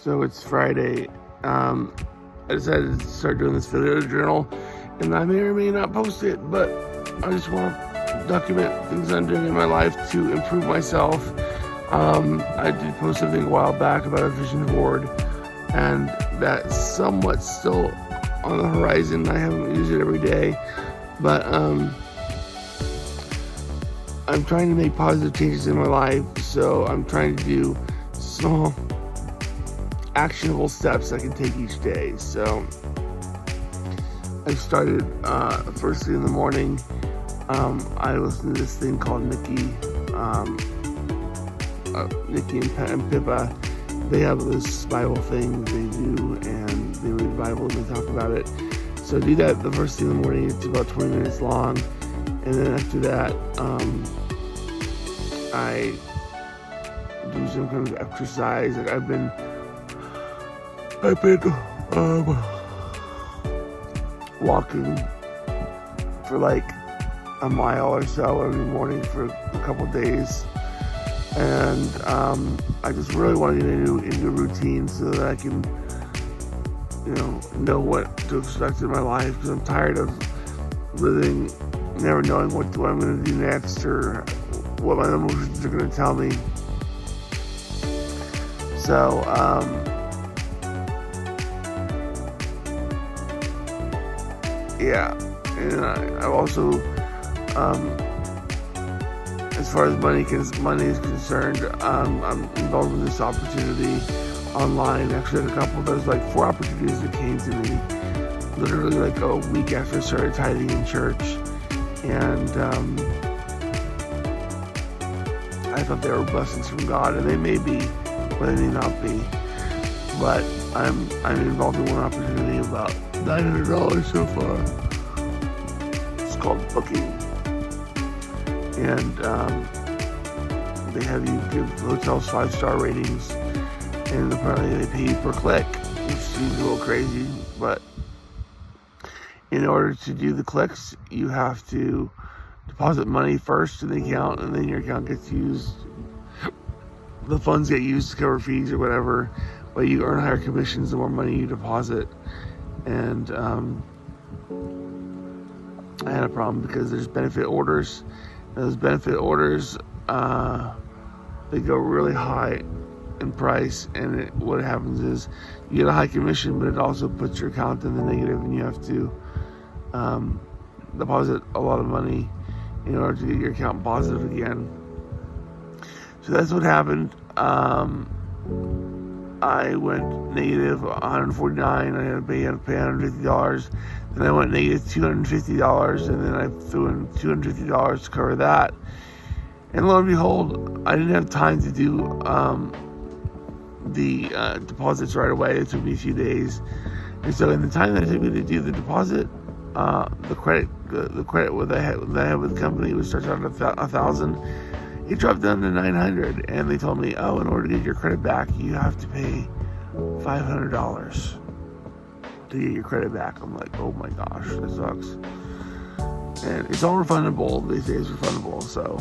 So it's Friday. I decided to start doing this video journal, and I may or may not post it, but I just want to document things I'm doing in my life to improve myself. I did post something a while back about a vision board, and that's somewhat still on the horizon. I haven't used it every day, but I'm trying to make positive changes in my life, so I'm trying to do small actionable steps I can take each day. So I started first thing in the morning. I listened to this thing called Nikki and Pippa. They have this Bible thing they do, and they read the Bible and they talk about it. So I do that the first thing in the morning. It's about 20 minutes long, and then after that I do some kind of exercise. Like I've been walking for like a mile or so every morning for a couple days, and I just really want to get into a routine so that I can, know what to expect in my life, because I'm tired of living, never knowing what I'm going to do next or what my emotions are going to tell me. So and I also, as far as money is concerned, I'm involved in this opportunity online. Actually, there's like 4 opportunities that came to me literally like a week after I started tithing in church, and I thought they were blessings from God, and they may be, but they may not be. But I'm involved in one opportunity, about $900 so far. It's called Booking, and they have you give hotels 5-star ratings, and apparently they pay you per click, which seems a little crazy, but in order to do the clicks, you have to deposit money first in the account, and then your account gets used. The funds get used to cover fees or whatever, but you earn higher commissions the more money you deposit. And I had a problem because there's benefit orders. And those benefit orders, they go really high in price, and what happens is you get a high commission, but it also puts your account in the negative, and you have to deposit a lot of money in order to get your account positive again. So that's what happened. I went negative $149. I had to pay $150. Then I went negative $250, and then I threw in $250 to cover that. And lo and behold, I didn't have time to do the deposits right away. It took me a few days, and so in the time that it took me to do the deposit, the credit that I had with the company, which starts out at $1,000. It dropped down to $900, and they told me, in order to get your credit back, you have to pay $500 to get your credit back. I'm like, oh my gosh, that sucks. And it's all refundable. They say it's refundable. So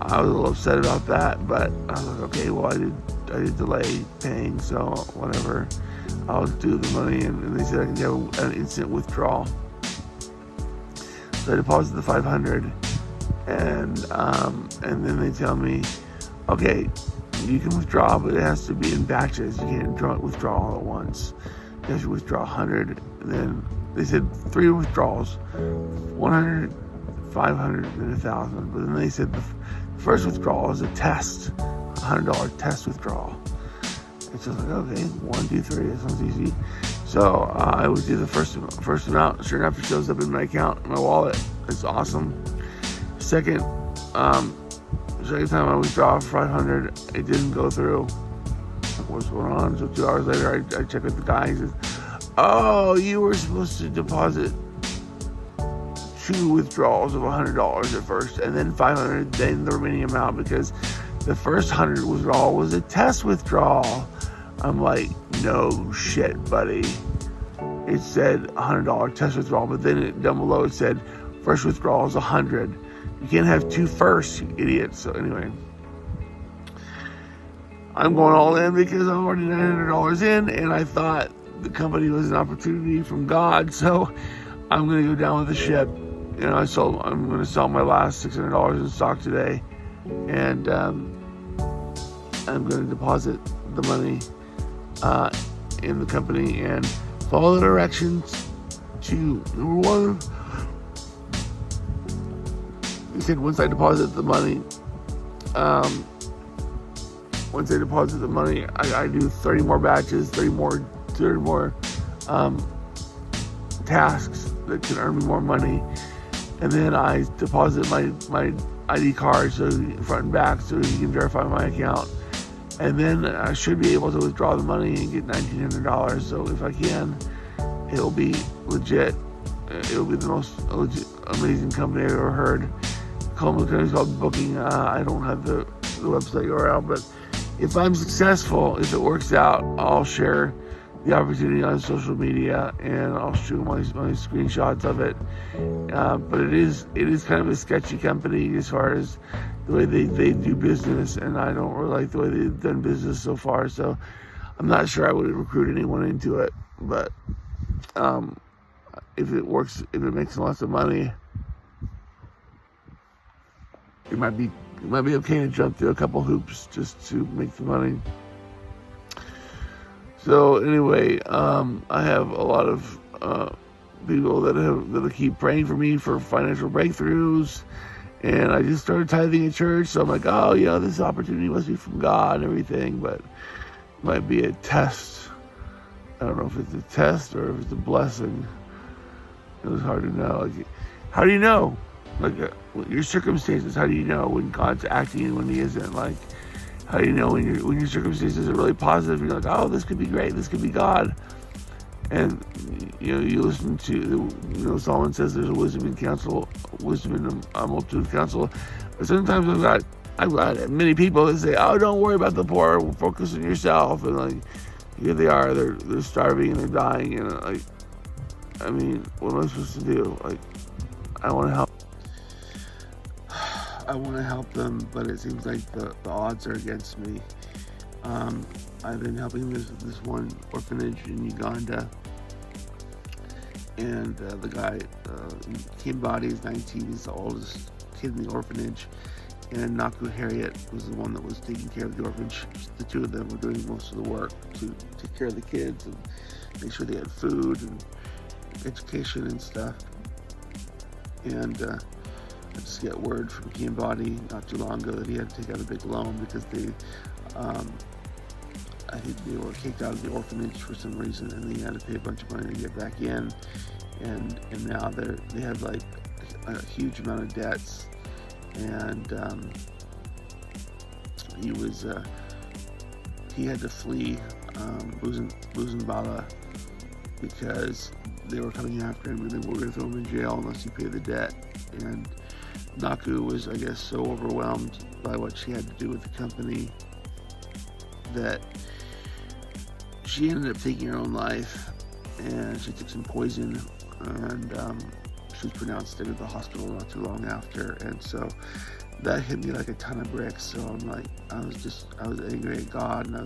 I was a little upset about that, but I was like, okay, well, I did delay paying, so whatever. I'll do the money, and they said I can have an instant withdrawal. So I deposited the $500. And then they tell me, okay, you can withdraw, but it has to be in batches. You can't withdraw all at once. You have to withdraw 100. And then they said 3 withdrawals, 100, 500, and 1,000. But then they said the first withdrawal is a test, $100 test withdrawal. And so I was like, okay, 1, 2, 3, that sounds easy. So I would do the first amount. Sure enough, it shows up in my account, in my wallet. It's awesome. Second time I withdraw for $500, it didn't go through. What's going on? So 2 hours later, I check with the guy. He says, "Oh, you were supposed to deposit 2 withdrawals of $100 at first, and then $500, then the remaining amount, because the first 100 withdrawal was a test withdrawal." I'm like, no shit, buddy. It said $100 test withdrawal, but then down below it said first withdrawal is 100. You can't have 2 firsts, you idiot. So anyway, I'm going all in because I'm already $900 in, and I thought the company was an opportunity from God, so I'm going to go down with the ship. You know, I'm going to sell my last $600 in stock today, and I'm going to deposit the money in the company and follow the directions to, number one, he said once I deposit the money, I do 30 more batches, 30 more tasks that can earn me more money, and then I deposit my ID card front and back so he can verify my account, and then I should be able to withdraw the money and get $1,900. So if I can, it'll be legit. It'll be the most legit, amazing company I've ever heard. The company's called Booking. I don't have the website URL, but if I'm successful, if it works out, I'll share the opportunity on social media, and I'll show my screenshots of it. But it is kind of a sketchy company as far as the way they do business, and I don't really like the way they've done business so far. So I'm not sure I would recruit anyone into it. But if it works, if it makes lots of money, it might be okay to jump through a couple hoops just to make the money. So anyway, I have a lot of people that keep praying for me for financial breakthroughs, and I just started tithing at church. So I'm like, oh, you know, this opportunity must be from God and everything, but it might be a test. I don't know if it's a test or if it's a blessing. It was hard to know. Like, how do you know? Like your circumstances, how do you know when God's acting and when He isn't? Like, how do you know when your circumstances are really positive? You're like, oh, this could be great. This could be God. And you know, you listen to, you know, Solomon says there's a wisdom in counsel, wisdom in a multitude of counsel. But sometimes I've got many people that say, oh, don't worry about the poor. Focus on yourself. And like, here they are. They're starving and they're dying. And like, I mean, what am I supposed to do? Like, I want to help. I want to help them, but it seems like the odds are against me. I've been helping this one orphanage in Uganda, and the guy, Kimbadi, is 19. He's the oldest kid in the orphanage, and Naku Harriet was the one that was taking care of the orphanage. The two of them were doing most of the work to take care of the kids and make sure they had food and education and stuff. And I just get word from Kimbadi not too long ago that he had to take out a big loan because I think they were kicked out of the orphanage for some reason, and he had to pay a bunch of money to get back in, and now they have like a huge amount of debts, and he had to flee Buzenbala because they were coming after him and they were going to throw him in jail unless he paid the debt. And Naku was, I guess, so overwhelmed by what she had to do with the company that she ended up taking her own life, and she took some poison, and she was pronounced dead at the hospital not too long after. And so that hit me like a ton of bricks. So I'm like, I was angry at God, and I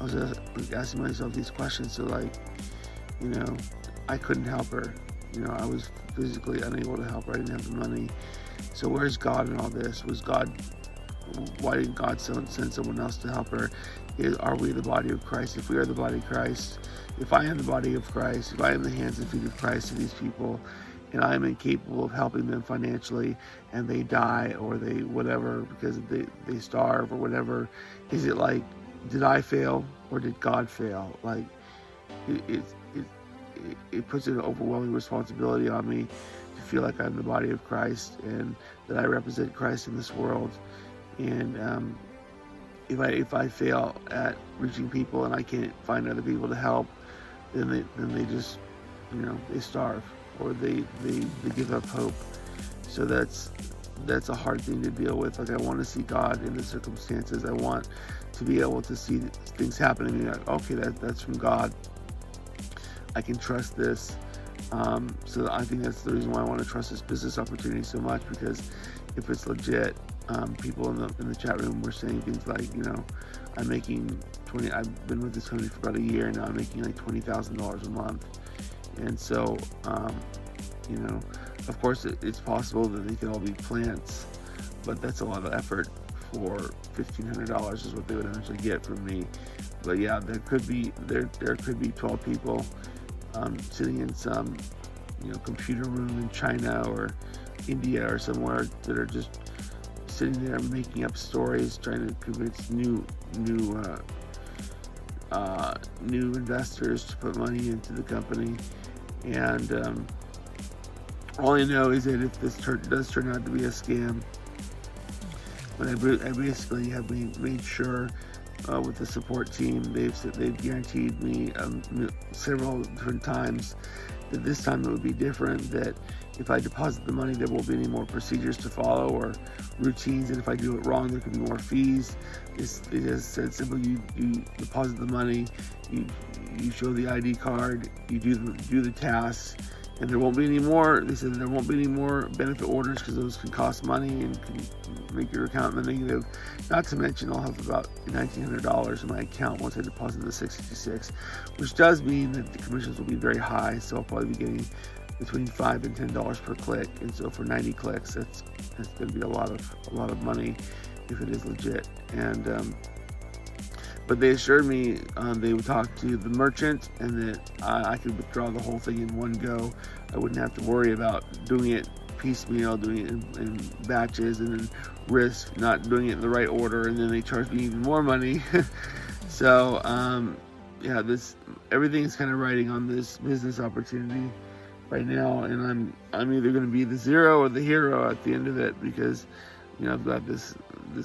was like asking myself these questions. So like, you know, I couldn't help her. You know, I was physically unable to help her. I didn't have the money. So where's God in all this? Why didn't God send someone else to help her? Are we the body of Christ? If we are the body of Christ, if I am the body of Christ, if I am the hands and feet of Christ to these people, and I am incapable of helping them financially, and they die or they whatever because they starve or whatever, is it like, did I fail or did God fail? Like, it puts an overwhelming responsibility on me to feel like I'm the body of Christ and that I represent Christ in this world. And if I fail at reaching people and I can't find other people to help, then they just, you know, they starve or they give up hope. So that's a hard thing to deal with. Like, I want to see God in the circumstances. I want to be able to see things happening and be like, okay, that's from God. I can trust this. So I think that's the reason why I want to trust this business opportunity so much, because if it's legit, people in the chat room were saying things like, you know, I'm making I've been with this company for about a year now. I'm making like $20,000 a month, and so of course it's possible that they could all be plants, but that's a lot of effort for $1,500 is what they would eventually get from me. But yeah, there could be 12 people sitting in some computer room in China or India or somewhere that are just sitting there making up stories, trying to convince new investors to put money into the company. And all I know is that if this does turn out to be a scam, but I basically have made sure with the support team, they've guaranteed me several different times that this time it would be different, that if I deposit the money, there won't be any more procedures to follow or routines, and if I do it wrong, there could be more fees. They just said simply, you deposit the money, you show the ID card, you do the tasks, and there won't be any more. They said there won't be any more benefit orders because those can cost money and can make your account in the negative. Not to mention I'll have about $1,900 in my account once I deposit the $666, which does mean that the commissions will be very high. So I'll probably be getting between $5 and $10 per click, and so for 90 clicks, that's going to be a lot of money if it is legit. And but they assured me they would talk to the merchant and that I could withdraw the whole thing in one go. I wouldn't have to worry about doing it piecemeal, doing it in batches, and then risk not doing it in the right order, and then they charge me even more money. So yeah, everything is kind of riding on this business opportunity right now, and I'm either going to be the zero or the hero at the end of it, because I've got this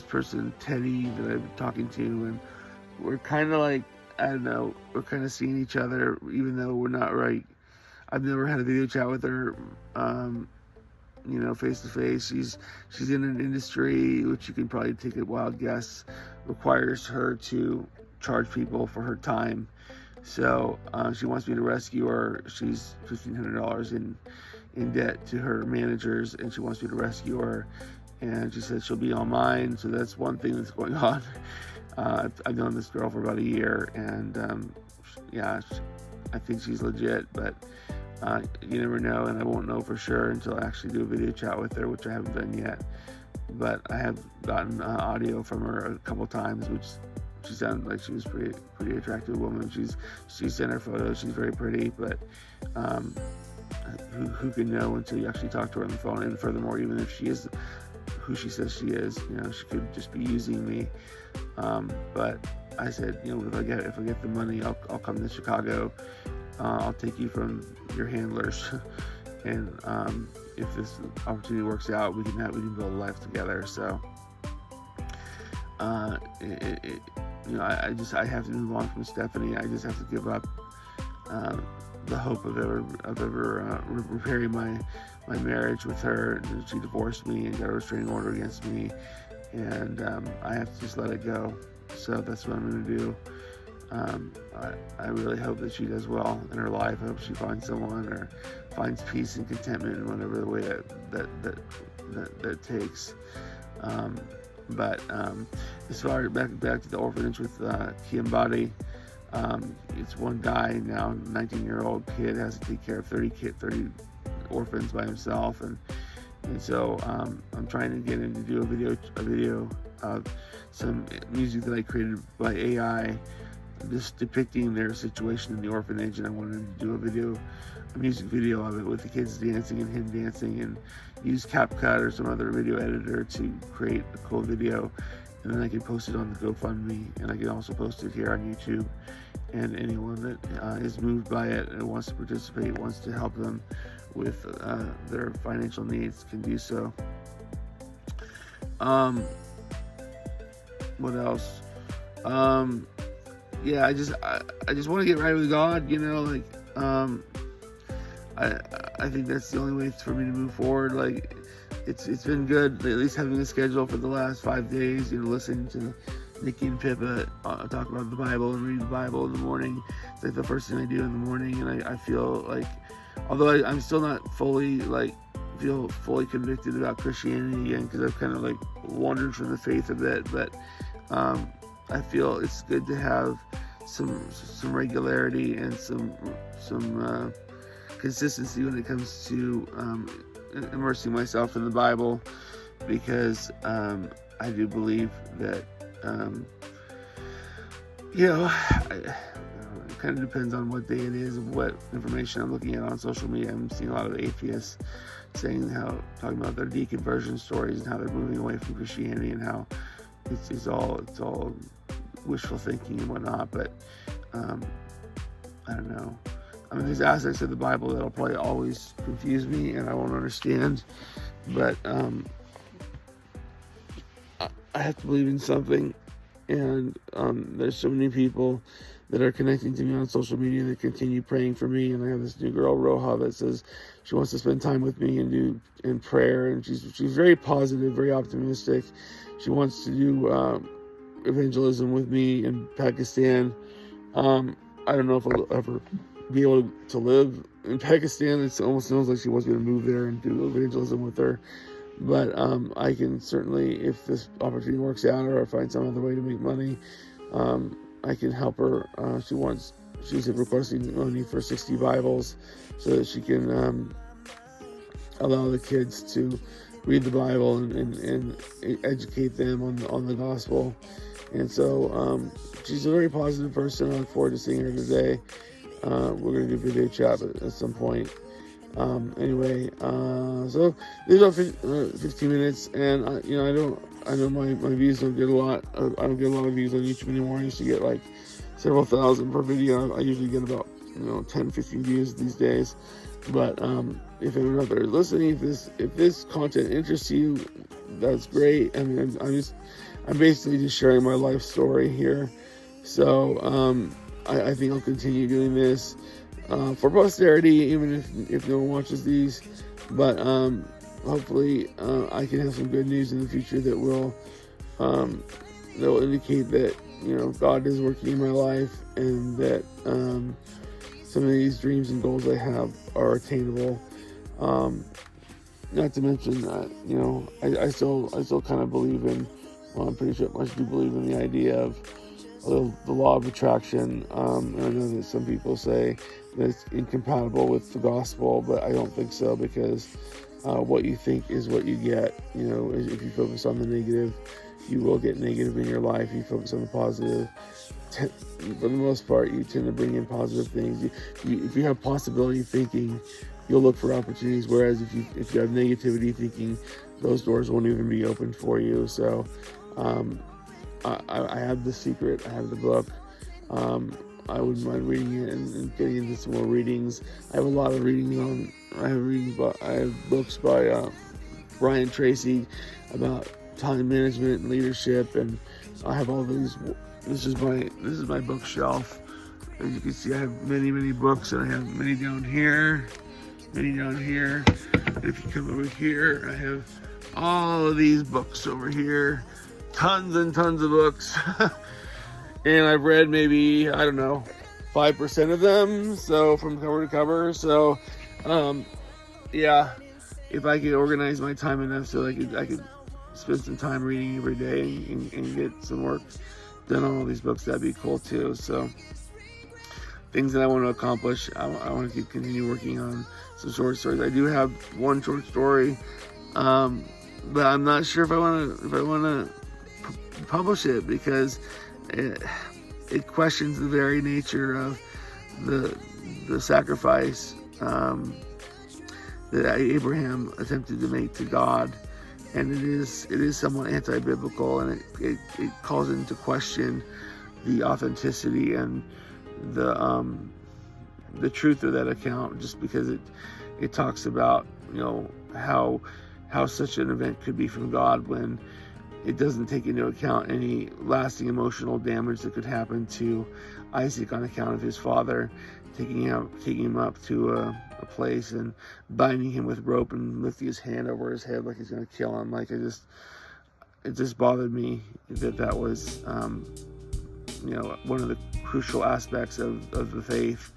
person Teddy that I've been talking to, and we're kind of like, I don't know, we're kind of seeing each other, even though we're not right. I've never had a video chat with her, face to face. She's in an industry which you can probably take a wild guess requires her to charge people for her time. So she wants me to rescue her. She's $1,500 in debt to her managers, and she wants me to rescue her. And she said she'll be on mine. So that's one thing that's going on. I've known this girl for about a year, and I think she's legit, but you never know, and I won't know for sure until I actually do a video chat with her, which I haven't done yet. But I have gotten audio from her a couple times, which she sounded like she was pretty attractive woman. She sent her photos. She's very pretty, but who can know until you actually talk to her on the phone? And furthermore, even if she is who she says she is, she could just be using me. But I said, if I get the money, I'll come to Chicago. I'll take you from your handlers, and if this opportunity works out, we can build a life together. So, I have to move on from Stephanie. I just have to give up the hope of ever repairing my marriage with her. She divorced me and got a restraining order against me, and I have to just let it go. So that's what I'm going to do. I really hope that she does well in her life. I hope she finds someone or finds peace and contentment in whatever the way that takes. But as far back to the orphanage with Kiambadi, it's one guy now, 19-year-old kid, has to take care of 30 orphans by himself, and so I'm trying to get him to do a video of some music that I created by AI, just depicting their situation in the orphanage, and I wanted him to do a music video of it with the kids dancing and him dancing, and use CapCut or some other video editor to create a cool video, and then I can post it on the GoFundMe, and I can also post it here on YouTube, and anyone that is moved by it and wants to participate, wants to help them with their financial needs, can do so. What else? Yeah, I just want to get right with God, I think that's the only way for me to move forward. Like, it's been good, at least having a schedule for the last 5 days, listening to Nikki and Pippa talk about the Bible and read the Bible in the morning. It's like the first thing I do in the morning, and I feel like, although I'm still not fully convicted about Christianity again, because I've kind of wandered from the faith a bit, but I feel it's good to have some regularity and some consistency when it comes to immersing myself in the Bible, because I do believe that it kind of depends on what day it is and what information I'm looking at on social media. I'm seeing a lot of atheists talking about their deconversion stories and how they're moving away from Christianity and how it's all wishful thinking and whatnot. But I don't know. I mean, there's aspects of the Bible that'll probably always confuse me and I won't understand. But I have to believe in something, and there's so many people that are connecting to me on social media that continue praying for me. And I have this new girl, Roja, that says she wants to spend time with me and do in prayer, and she's very positive, very optimistic. She wants to do evangelism with me in Pakistan. I don't know if I'll ever be able to live in Pakistan. It almost sounds like she wants me to move there and do evangelism with her. But I can certainly, if this opportunity works out or I find some other way to make money, I can help her. She's requesting money for 60 Bibles so that she can allow the kids to read the Bible and educate them on the gospel. And so she's a very positive person. I look forward to seeing her today. We're going to do a video chat at some point. Anyway, so this is about 15 minutes, and I know my views don't get a lot. I don't get a lot of views on YouTube anymore. I used to get like several thousand per video. I usually get about 10, 15 views these days. But if anyone out there is listening, if this content interests you, that's great. I mean, I'm basically just sharing my life story here. So I think I'll continue doing this for posterity, even if no one watches these. But hopefully I can have some good news in the future that will indicate that God is working in my life, and that some of these dreams and goals I have are attainable. Not to mention that I still kind of believe in. Well, I'm pretty sure I do believe in the idea of the law of attraction. And I know that some people say that it's incompatible with the gospel, but I don't think so, because what you think is what you get. If you focus on the negative, you will get negative in your life. You focus on the positive, for the most part, you tend to bring in positive things. If you have possibility thinking, you'll look for opportunities. Whereas if you have negativity thinking, those doors won't even be opened for you. So I have the secret. I have the book. I wouldn't mind reading it and getting into some more readings. I have a lot of readings I have books by Brian Tracy about time management and leadership, and I have all these. This is my bookshelf. As you can see, I have many books, and I have many down here. And if you come over here, I have all of these books over here. Tons and tons of books. And I've read maybe, 5% of them, so from cover to cover. So if I could organize my time enough so I could spend some time reading every day and get some work done on all these books, that'd be cool too. So things that I want to accomplish, I want to continue working on some short stories. I do have one short story, but I'm not sure if I want to publish it, because it questions the very nature of the sacrifice that Abraham attempted to make to God, and it is somewhat anti-biblical, and it calls into question the authenticity and the truth of that account, just because it talks about how such an event could be from God when it doesn't take into account any lasting emotional damage that could happen to Isaac on account of his father taking him up to a place and binding him with rope and lifting his hand over his head like he's going to kill him. Like, it just bothered me that was one of the crucial aspects of the faith,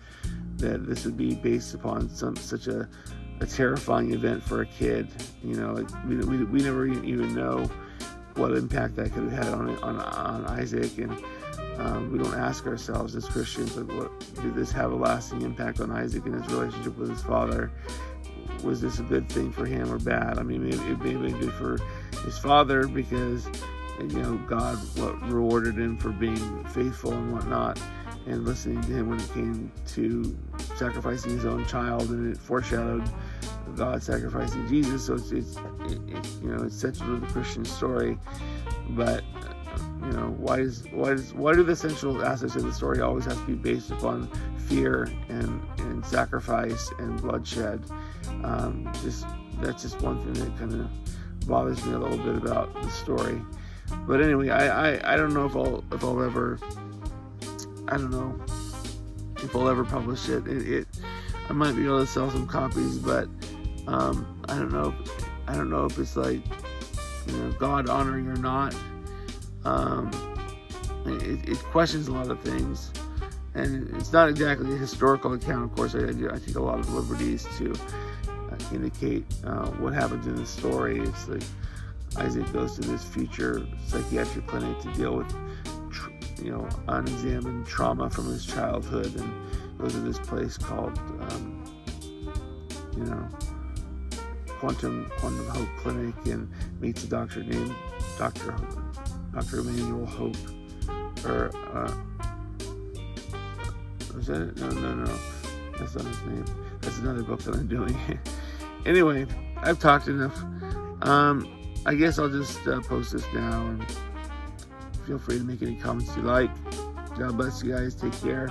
that this would be based upon such a terrifying event for a kid. We never even know what impact that could have had on Isaac. And we don't ask ourselves as Christians, like, did this have a lasting impact on Isaac and his relationship with his father? Was this a good thing for him or bad? I mean, it may have been good for his father because, God rewarded him for being faithful and whatnot, and listening to him when it came to sacrificing his own child, and it foreshadowed God sacrificing Jesus. So it's central to the Christian story. But why do the central aspects of the story always have to be based upon fear and sacrifice and bloodshed? That's just one thing that kind of bothers me a little bit about the story. But anyway, I don't know if I'll ever publish it. I might be able to sell some copies, but I don't know if it's like God honoring or not. It questions a lot of things, and it's not exactly a historical account. Of course, I take a lot of liberties to indicate what happens in the story. It's like Isaac goes to this future psychiatric clinic to deal with unexamined trauma from his childhood, and goes to this place called Quantum Hope Clinic, and meets a doctor named Dr. Emmanuel Hope, or was that it? No, that's not his name. That's another book that I'm doing. Anyway, I've talked enough. I guess I'll just post this now, and feel free to make any comments you like. God bless you guys. Take care.